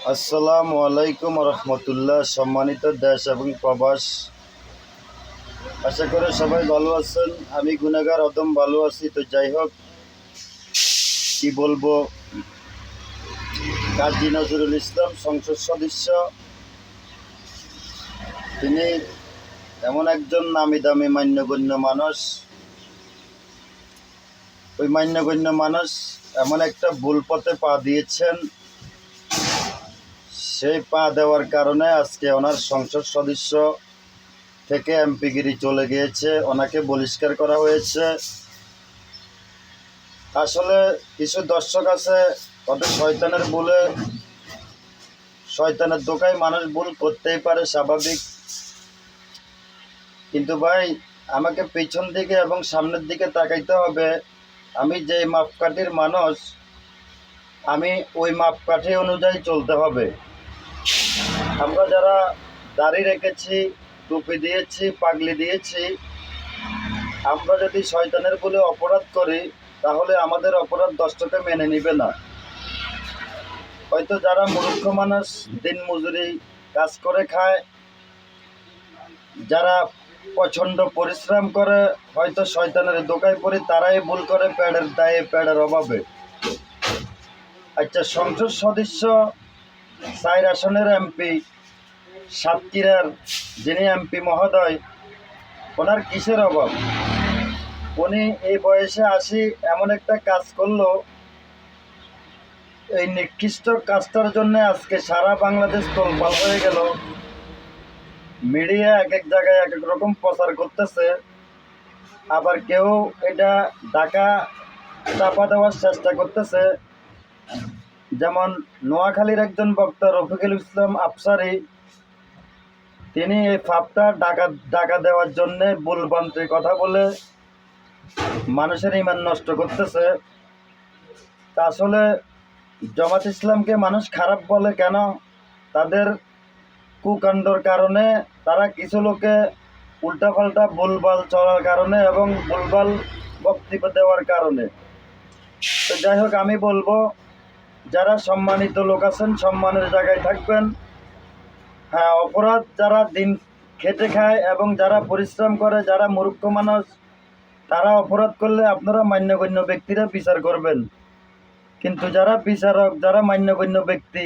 আসসালামু আলাইকুম রহমতুল্লাহ। সম্মানিত দেশ এবং প্রবাস, আশা করি সবাই ভালো আছেন। আমি গুনাহগার অদম ভালো আছি। তো যাই হোক, কি বলবো, কাজী নজরুল ইসলাম সংসদ সদস্য, তিনি এমন একজন নামি দামি মান্যগণ্য মানুষ। ওই মান্যগণ্য মানুষ এমন একটা ভুল পথে পা দিয়েছেন, সেই পা দেওয়ার কারণে আজকে ওনার সংসদ সদস্য থেকে এমপিগিরি চলে গিয়েছে, ওনাকে বহিষ্কার করা হয়েছে। আসলে কিছু দর্শক আছে, ওদের শয়তানের ভুলে, শয়তানের দোকায় মানুষ ভুল করতেই পারে, স্বাভাবিক। কিন্তু ভাই, আমাকে পেছন দিকে এবং সামনের দিকে তাকাইতে হবে। আমি যে মাপকাঠির মানুষ, আমি ওই মাপকাঠি অনুযায়ী চলতে হবে। আমরা যারা দাড়ি রেখেছি, টুপি দিয়েছি, পাগলি দিয়েছি, আমরা যদি শয়তানের বলে অপরাধ করি, তাহলে আমাদের অপরাধ দর্শকে মেনে নিবে না। হয়তো যারা মূর্খ মানুষ, দিন মজুরি কাজ করে খায়, যারা প্রচণ্ড পরিশ্রম করে, হয়তো শয়তানের দোকায় পড়ে তারাই ভুল করে প্যাডের দায়ে, প্যাডের অভাবে। আচ্ছা, সংসদ সদস্য ৪ আসনের এমপি, সাতক্ষীরার যিনি এমপি মহোদয়, ওনার কিসের অভাব? উনি এই বয়সে আসি এমন একটা কাজ করলো, এই নিকৃষ্ট কাজটার জন্য আজকে সারা বাংলাদেশ তোলপাড় হয়ে গেল। মিডিয়া এক এক জায়গায় এক এক রকম প্রচার করতেছে, আবার কেউ এটা ঢাকা চাপা দেওয়ার চেষ্টা করতেছে। যেমন নোয়াখালীর একজন বক্তা রফিকুল ইসলাম আফসারি, তিনি এই ফাপটা ঢাকা দেওয়ার জন্যে ভুলভ্রান্তির কথা বলে মানুষের ইমান নষ্ট করতেছে। তা আসলে জামাত ইসলামকে মানুষ খারাপ বলে কেন? তাদের কুকাণ্ডর কারণে, তারা কিছু লোকে উল্টাপাল্টা ভুলভাল চলার কারণে এবং ভুলভাল বক্তব্য দেওয়ার কারণে। তো যাই হোক, আমি বলবো, যারা সম্মানিত লোক আছেন সম্মানের জায়গায় থাকবেন। হ্যাঁ, অপরাধ যারা দিন খেটে খায় এবং যারা পরিশ্রম করে, যারা মূর্খ মানুষ, তারা অপরাধ করলে আপনারা মান্যগণ্য ব্যক্তিরা বিচার করবেন। কিন্তু যারা বিচারক, যারা মান্যগণ্য ব্যক্তি,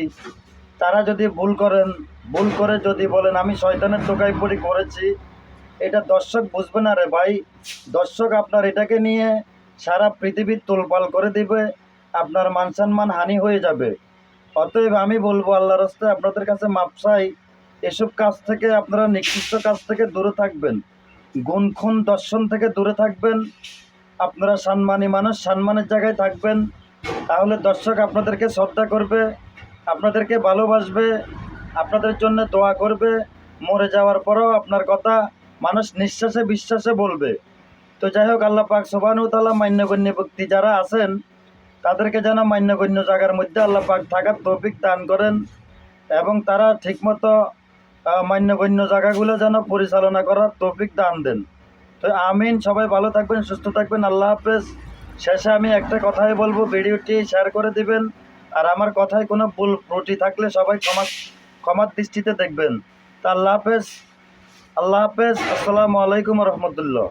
তারা যদি ভুল করেন, ভুল করে যদি বলেন আমি শয়তানের টোকায় পড়ি করেছি, এটা দর্শক বুঝবে না রে ভাই। দর্শক আপনার এটাকে নিয়ে সারা পৃথিবীর তোলপাল করে দিবে, আপনার মান সম্মান হানি হয়ে যাবে। অতএব আমি বলবো, আল্লাহর রাস্তায় আপনাদের কাছে মাপ চাই, এসব কাজ থেকে আপনারা, নিকৃষ্ট কাজ থেকে দূরে থাকবেন, গুণ খুন দর্শন থেকে দূরে থাকবেন। আপনারা সম্মানী মানুষ, সম্মানের জায়গায় থাকবেন, তাহলে দর্শক আপনাদেরকে শ্রদ্ধা করবে, আপনাদেরকে ভালোবাসবে, আপনাদের জন্য দোয়া করবে। মরে যাওয়ার পরেও আপনার কথা মানুষ নিঃশ্বাসে বিশ্বাসে বলবে। তো যাই হোক, আল্লাহ পাক সুবহানাহু ওয়া তাআলা মান্যগণ্য ব্যক্তি যারা আছেন, তাদেরকে যেন মান্যগণ্য জায়গার মধ্যে আল্লাহ পাক থাকার তৌফিক দান করেন এবং তারা ঠিকমতো মান্যগণ্য জায়গাগুলো যেন পরিচালনা করার তৌফিক দান দেন। তো আমিন। সবাই ভালো থাকবেন, সুস্থ থাকবেন, আল্লাহ হাফেজ। শেষে আমি একটা কথাই বলবো, ভিডিওটি শেয়ার করে দিবেন। আর আমার কথায় কোনো ভুল ত্রুটি থাকলে সবাই ক্ষমার দৃষ্টিতে দেখবেন। তা আল্লাহ হাফেজ, আল্লাহ হাফেজ। আসসালামু আলাইকুম রহমতুল্লাহ।